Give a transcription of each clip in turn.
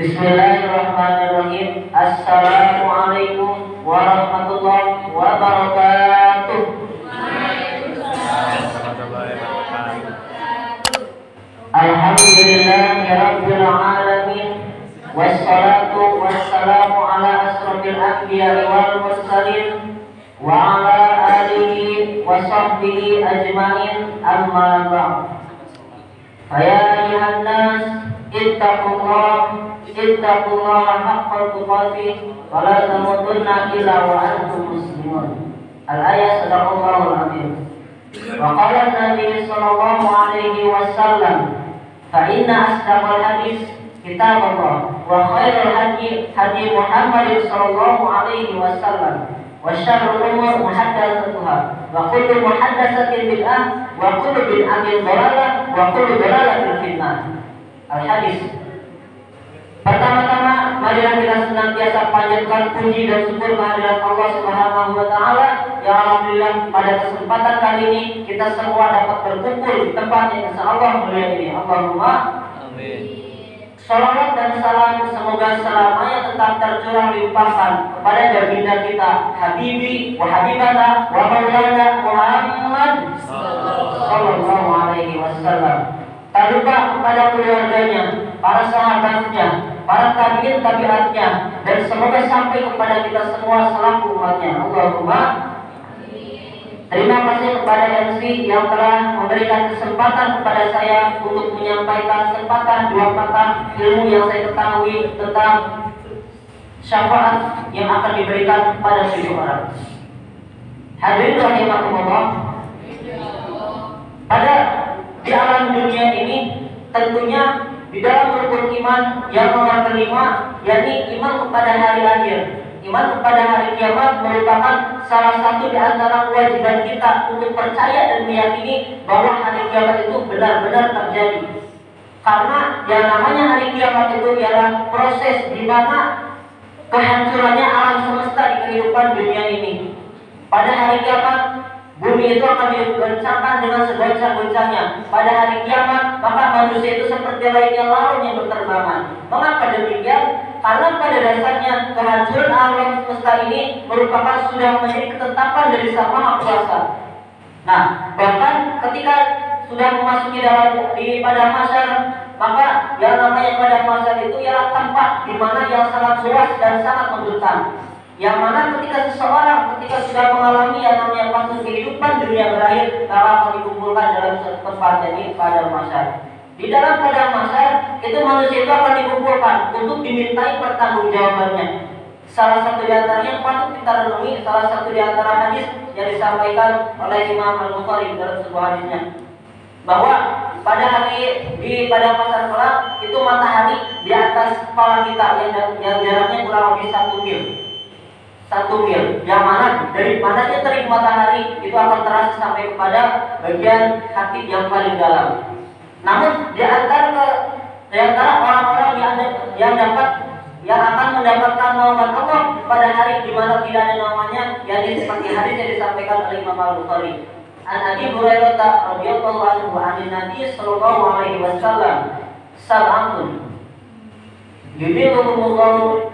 Bismillahirrahmanirrahim. Assalamualaikum warahmatullahi wabarakatuh. Alhamdulillahirabbil alamin. Wassalatu wassalamu ala asrofil anbiya'i wal mursalin wa ala alihi wa sahbihi ajmain, amma ba'd. Ya ayuhan nas, ittaqullaha haqqa tuqatih wa la tamutunna illa wa antum muslimun. Al-ayat sadaqallahul azim. Wa qala Nabi sallallahu alaihi wasallam, fa inna asdaqal hadis kitabullah wa khairul hadi Muhammadin sallallahu alaihi wasallam wa syarrul umur muhaddatsatuha wa kullu muhaddatsatin bid'ah wa kullu bid'atin dhalalah wa kullu dhalalatin fitnah. Al-hadis. Pertama-tama, marilah kita senantiasa panjatkan puji dan syukur kehadirat Allah Subhanahu wa taala. Ya alhamdulillah, pada kesempatan kali ini kita semua dapat berkumpul di tempat yang insyaallah mulia ini. Allahumma amin. Salawat dan salam semoga selamanya tetap tercurah limpahkan kepada baginda kita Habibi wa Habibana wa Maulana Muhammad sallallahu alaihi wasallam. Tak lupa kepada keluarganya, para sahabatnya, para tabi'in tabi'atnya, dan semoga sampai kepada kita semua selaku umatnya. Allahumma. Terima kasih kepada MC yang telah memberikan kesempatan kepada saya untuk menyampaikan sepatah dua patah ilmu yang saya ketahui tentang syafaat yang akan diberikan kepada seseorang. Hadirin rahimakumullah. Pada di alam dunia ini tentunya di dalam rukun iman yang nomor kelima, yakni iman kepada hari akhir. Iman kepada hari kiamat merupakan salah satu di antara kewajiban kita untuk percaya dan meyakini bahwa hari kiamat itu benar-benar terjadi. Karena yang namanya hari kiamat itu ialah proses di mana kehancurannya alam semesta di kehidupan dunia ini. Pada hari kiamat bumi itu akan digoncangkan dengan segoncang-goncangnya. Pada hari kiamat, maka manusia itu seperti layaknya laron yang berterbangan. Mengapa demikian? Karena pada dasarnya kehancuran alam semesta ini merupakan sudah menjadi ketetapan dari Sang Maha Kuasa. Nah, bahkan ketika sudah memasuki di padang mahsyar, maka yang namanya padang mahsyar itu ialah tempat di mana yang sangat luas dan sangat membentang. Yang mana ketika seseorang sudah mengalami yang namanya fase kehidupan dunia berakhir, maka akan dikumpulkan dalam satu tempat, jadi padang mahsyar. Di dalam padang mahsyar itu manusia itu akan dikumpulkan untuk dimintai pertanggungjawabannya. Salah satu di antaranya patut kita renungi, salah satu di antara hadis yang disampaikan oleh Imam Al-Bukhari dalam sebuah hadisnya, bahwa pada hari di padang mahsyar kelak itu matahari di atas kepala kita yang jaraknya kurang lebih 1 mil. 1 mil, yang mana dari panasnya terik matahari itu akan terasa sampai kepada bagian hati yang paling dalam. Namun di antara orang-orang yang akan mendapatkan naungan Allah pada hari di mana tidak ada naungannya, yakni seperti hadis yang disampaikan oleh Imam Al-Bukhari. An Abi Hurairah radhiyallahu anhu an Nabi sallallahu alaihi wasallam, sab'atun yudhilluhumullahu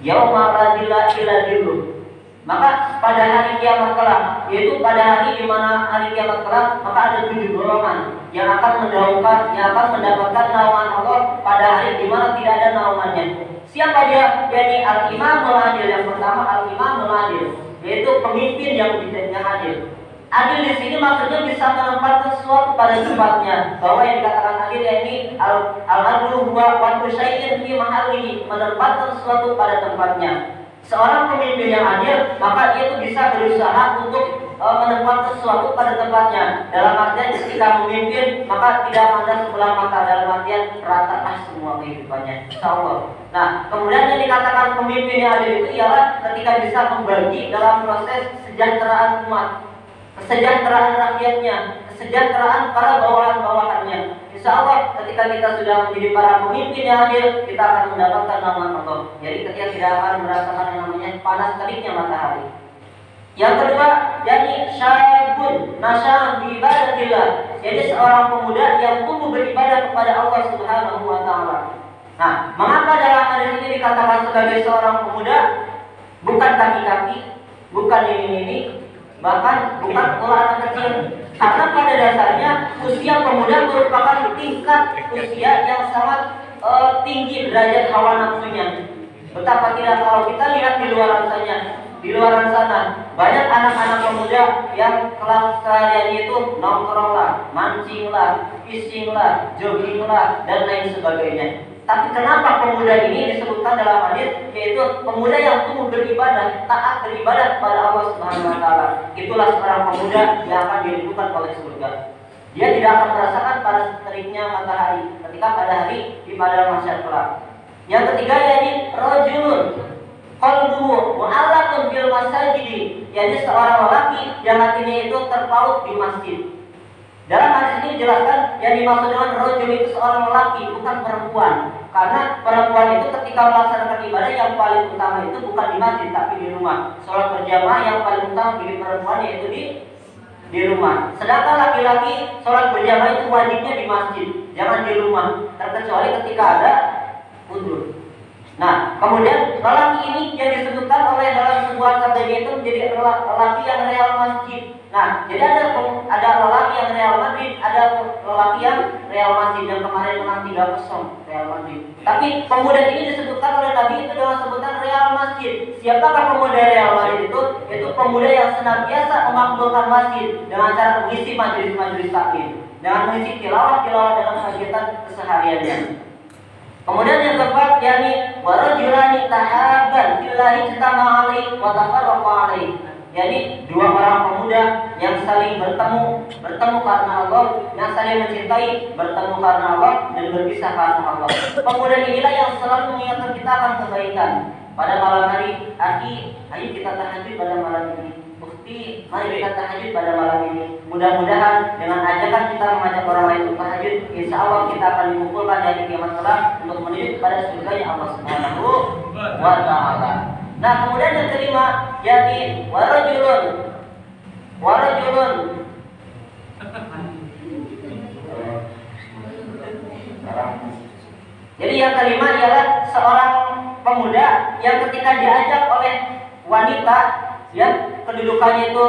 yauma la dhilla illa dhilluh. Maka pada hari kiamat kelak, yaitu pada hari di mana hari kiamat kelak, maka ada 7 golongan yang akan mendapatkan naungan Allah pada hari di mana tidak ada naungannya. Siapa dia? Yakni al-imamul adil. Yang pertama al-imamul adil, yaitu pemimpin yang adil. Adil di sini maksudnya bisa menempatkan sesuatu pada tempatnya. Bahwa yang dikatakan adil yakni al-adlu huwa wad'u syai'in fi mahallihi, menempatkan sesuatu pada tempatnya. Seorang pemimpin yang adil, maka dia itu bisa berusaha untuk menempatkan sesuatu pada tempatnya. Dalam artian ketika memimpin, maka tidak ada sebelah mata, dalam artian rata semua kehidupannya, insyaallah. Nah, kemudian yang dikatakan pemimpin yang adil itu ialah ketika bisa membagi dalam proses kesejahteraan umat, kesejahteraan rakyatnya, kesejahteraan para bawahan-bawahannya. Insyaallah ketika kita sudah menjadi para pemimpin yang adil, kita akan mendapatkan naungan Allah. Jadi ketika tidak akan merasakan yang namanya panas teriknya matahari. Yang kedua, yakni syabun nasya bi ibadatillah, jadi seorang pemuda yang tumbuh beribadah kepada Allah Subhanahu wa taala. Nah, mengapa dalam dikatakan sebagai seorang pemuda bukan kaki-kaki, bukan ini, bahkan bukan pola anak kecil. Karena pada dasarnya usia pemuda merupakan tingkat usia yang sangat tinggi derajat hawa nafsunya. Betapa tidak kalau kita lihat di luar sana banyak anak-anak pemuda yang kelas sehariannya itu nongkrong lah, mancing lah, fishing lah, jogging lah, dan lain sebagainya. Tapi kenapa pemuda ini disebutkan dalam hadis, yaitu pemuda yang tumbuh beribadah, taat beribadah kepada Allah Subhanahu wa taala. Itulah seorang pemuda yang akan dirindukan oleh surga. Dia tidak akan merasakan panas teriknya matahari ketika pada hari di padang mahsyar kelak. Yang ketiga yakni rajulun qalbuhu mu'allaqun bil masajid, yakni seorang lelaki yang hatinya itu terpaut di masjid. Dalam hadis ini dijelaskan yang dimaksud dengan rajul itu seorang lelaki, bukan perempuan. Karena perempuan itu ketika melaksanakan ibadah yang paling utama itu bukan di masjid tapi di rumah. Sholat berjamaah yang paling utama bagi perempuan yaitu di rumah. Sedangkan laki-laki sholat berjamaah itu wajibnya di masjid, jangan di rumah, terkecuali ketika ada udzur. Nah, kemudian lelaki ini yang disebutkan oleh dalam sebuah sabdanya itu menjadi lelaki yang real masjid. Nah, jadi ada lelaki yang real Madrid, ada lelaki yang real masjid yang kemarin menang 3-0 Real Madrid. Tapi pemuda ini disebutkan oleh Nabi itu dengan sebutan real masjid. Siapakah pemuda real masjid itu? Itu pemuda yang senantiasa memakmurkan masjid dengan cara mengisi majelis-majelis taklim, dengan mengisi tilawah dalam kegiatan kesehariannya. Kemudian yang keempat yakni warajulani tahabban billahi ijtama'a alaihi wa tafarraqa alaihi, yakni dua orang pemuda yang saling bertemu karena Allah, yang saling mencintai, bertemu karena Allah dan berpisah karena Allah. Pemuda inilah yang selalu mengingatkan kita akan kebaikan. Pada malam hari, ayo kita tahajud pada malam ini. Bukti, mari kita tahajud pada malam ini. Mudah-mudahan dengan ajakan kita mengajak orang lain untuk tahajud, insya Allah kita akan dikumpulkan dari kiamat kelak untuk menuju kepada surga Allah Subhanahu wa taala. Nah, kemudian yang kelima yakni warajulun. Jadi yang kelima ialah seorang pemuda yang ketika diajak oleh wanita yang kedudukannya itu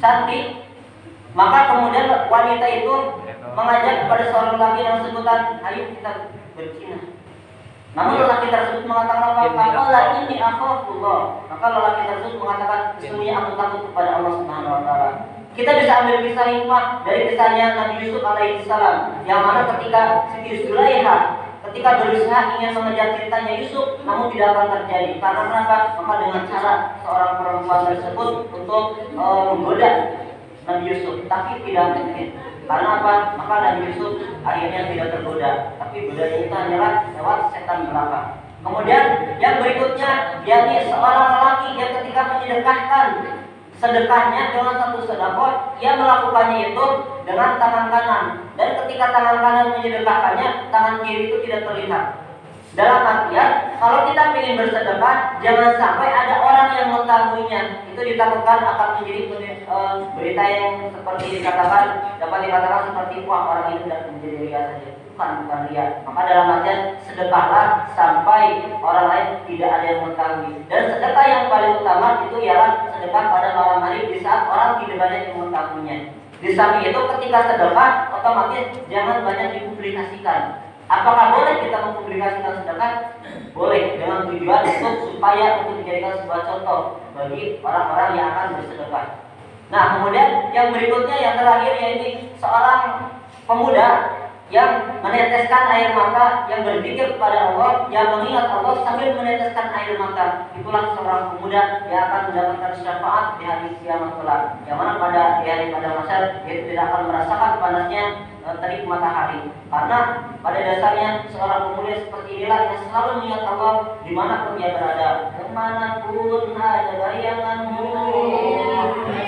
cantik, maka kemudian wanita itu mengajak kepada seorang lelaki yang sebutan, ayo kita berzina. Namun lelaki tersebut mengatakan apa? Qala inni akhafullah. Maka lelaki tersebut mengatakan, sesungguhnya aku takut kepada Allah Subhanahu wa taala. Kita bisa ambil kisah hikmah dari kisahnya Nabi Yusuf alaihissalam, yang mana ketika Siti Zulaiha ketika berusaha ingin mengejar cintanya Yusuf, namun tidak akan terjadi. Karena kenapa? Maka dengan cara seorang perempuan tersebut untuk menggoda Nabi Yusuf, tapi tidak mungkin. Karena apa? Maka Nabi Yusuf akhirnya tidak tergoda, tapi godanya itu hanyalah lewat setan belaka. Kemudian yang berikutnya, yakni seorang lelaki yang ketika menyedekahkan sedekahnya dengan satu sedekah, ia melakukannya itu dengan tangan kanan, dan ketika tangan kanan menyedekahkannya, tangan kiri itu tidak terlihat. Dalam artian, kalau kita ingin bersedekah, jangan sampai ada orang yang mengetahuinya. Itu ditakutkan akan menjadi berita yang seperti dapat dikatakan seperti wah orang itu tidak menjadi ria saja. Bukan ria. Maka dalam artian sedekahlah sampai orang lain tidak ada yang mengetahui. Dan sedekah yang paling utama itu ialah sedekah pada malam hari di saat orang tidak banyak yang mengetahuinya. Di samping itu ketika sedekah otomatis jangan banyak dipublikasikan. Apakah boleh kita mempublikasikan sedekah? Boleh, dengan tujuan supaya dijadikan sebuah contoh bagi orang-orang yang akan bersedekah. Nah, kemudian yang berikutnya yang terakhir yaitu seorang pemuda yang meneteskan air mata, yang berzikir kepada Allah, yang mengingat Allah sambil meneteskan air mata. Itulah seorang pemuda yang akan mendapatkan syafaat di hari kiamat kelak. Yang mana pada hari mahsyar dia tidak akan merasakan panasnya terik matahari. Karena pada dasarnya seorang pemuda seperti inilah yang selalu mengingat Allah dimanapun dia berada. Kemanapun ada bayanganmu.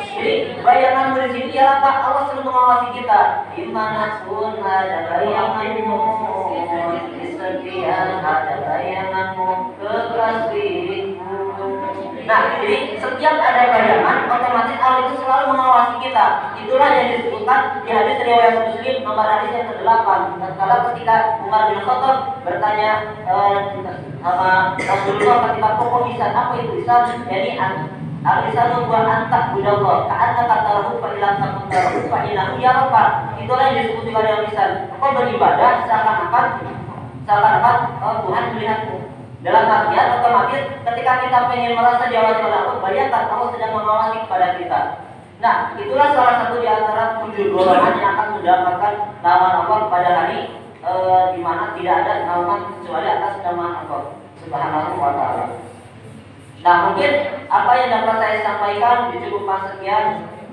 Jadi bayanganmu di sini ya apa? Allah selalu mengawasi kita. Dimanapun ada bayanganmu, di setiap ada bayanganmu, kekasihku. Nah, jadi setiap ada bayangan, otomatis Allah itu selalu mengawasi kita. Itulah yang disebutkan di hadis riwayat Muslim nomor hadis yang ke-8. Tatkala ketika Umar bin Khattab bertanya sama Rasulullah ketika pokok ihsan, apa itu ihsan? Jadi al-ihsanu wa antak budallah ka'anna katarahu fa ilam takun tarahu fa innahu yaraka. Itulah yang disebut dengan ihsan. Kau beribadah seakan-akan Tuhan melihatmu. Dalam artian otomatis ketika kita ingin merasa diawasi oleh Allah, bayangkan Allah sedang mengawasi kepada kita. Nah, itulah salah satu di antara 7 golongan yang akan mendapatkan naungan Allah pada hari di mana tidak ada naungan kecuali atas nama Allah Subhanahu wa taala. Nah, mungkin apa yang dapat saya sampaikan dicukupkan sekian.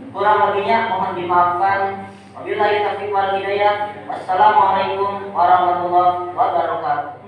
Kurang lebihnya mohon dimaafkan. Wabillahi taufiq wal hidayah. Wassalamualaikum warahmatullahi wabarakatuh.